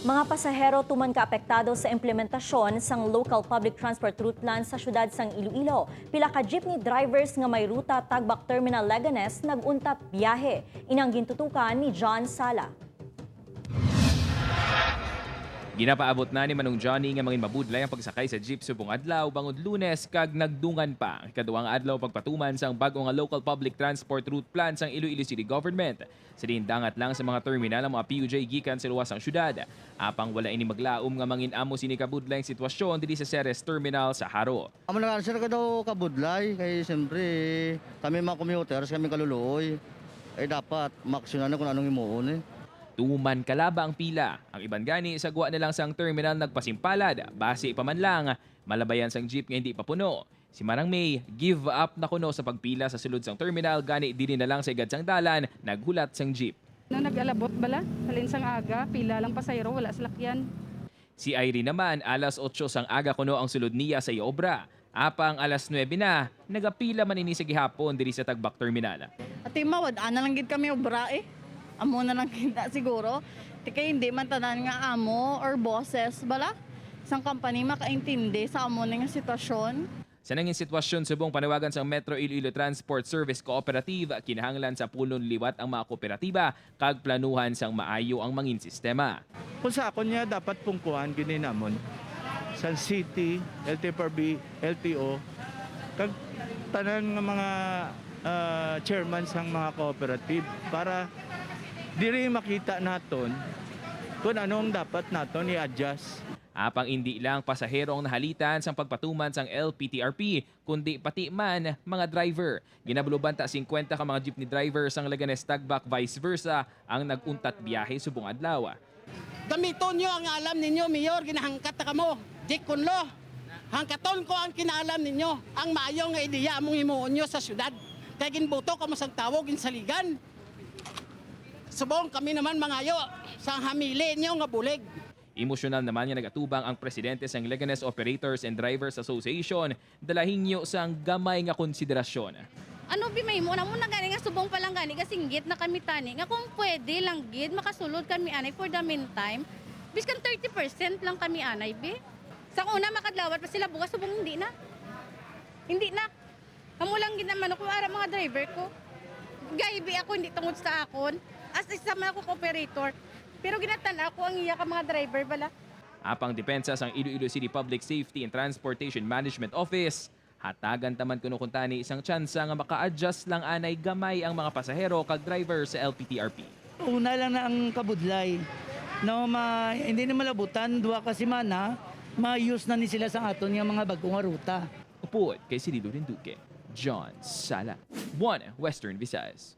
Mga pasahero tuman ka apektado sa implementasyon sang local public transport route plan sa syudad sang Iloilo. Pila ka jeepney drivers nga may ruta Tagbak Terminal Leganes naguntat biyahe. Inang gintutukan ni John Sala. Ginapaabot na ni Manong Johnny nga mangin mabudlay ang pagsakay sa jeep subong adlaw bangod Lunes kag nagdungan pa. Kaduang adlaw pagpatuman sang bag-o nga local public transport route plan sang Iloilo City Government. Sa dangat lang sa mga terminal ang mga PUJ gikan sa luwas sang syudad. Apang wala ini maglaom nga mangin amo sini kabudlay ang sitwasyon diri sa Ceres Terminal sa Haro. Amo na sir ka daw kabudlay kay siyempre kami mga commuters kami kaluluoy ay dapat maksyonan na kung anong imuon eh. Tuman kalaba ang pila. Ang iban gani sagwa na lang sang terminal nagpasimpalad. Base pa man lang, malabayan sang jeep nga hindi pa puno. Si Manang May, give up na kuno sa pagpila sa sulod sang terminal gani dili na lang sa igad sang dalan, naghulat sang jeep. No, nag-alabot bala, halin sang aga, pila lang pasayro, wala salakyan. Si Irene naman, alas 8 sang aga kuno ang sulod niya sa iobra. Apang alas 9 na, nagapila man ini sa gihapon diri sa Tagbak Terminal. Ati mawad, ana lang gid kami obra eh. Amo na lang kita siguro. Tika hindi man tanan nga amo or bosses bala. Isang company makaintindi sa amo na nga sitwasyon. Sa nanging sitwasyon subong panawagan sa Metro Iloilo Transport Service Cooperative, kinahanglan sa pulon liwat ang mga kooperatiba kag planuhan sang maayo ang mangin sistema. Kung sa akon niya dapat pungkuhan gini namon sa city, LTFRB, LTO, kag tanan nga mga chairman sang mga cooperative para diri makita naton kung anong dapat naton i-adjust. Apang hindi lang pasahero ang nahalitan sa pagpatuman sang LPTRP, kundi pati man mga driver. Ginabuluban ta 50 ka mga jeepney driver sang Leganes Tagbak vice versa ang naguntat biyahe subong adlaw. Gamiton nyo ang alam ninyo, Mayor, ginahangkat na kamo. Dick Kunlo, hangkaton ko ang kinaalam ninyo. Ang maayong nga ideya among himuon nyo sa syudad. Kaya ginbuto ka masang tawag, ginsaligan. Subong kami naman mangayo sa hamili niyo nga bulig. Emosyonal naman nga nagatubang ang presidente sang Leganes Operators and Drivers Association, dalahin nyo sang gamay nga konsiderasyon. Ano bimay mo na muna gani nga subong pa lang gani kasinggit na kami tani nga kung pwede lang gid makasulod kami anay for the meantime. Biskan 30% lang kami anay be. Sa una makadlawat pa sila bukas subong hindi na. Hindi na. Kamo lang gid naman ako ara mga driver ko. Gaybi ako hindi tungod sa akon. As isa man ako operator, pero ginatan ako ang iya ka mga driver bala. Apang depensa sang Iloilo City Public Safety and Transportation Management Office, hatagan taman kuno kuntani isang tsansa nga maka-adjust lang anay gamay ang mga pasahero kag driver sa LPTRP. Una lang na ang kabudlay. No, hindi na malabutan, duwa ka semana, ma-use na ni sila sa aton yung mga bagong ruta. Upod kay Sirido Rinduque, John Sala, 1 Western Visayas.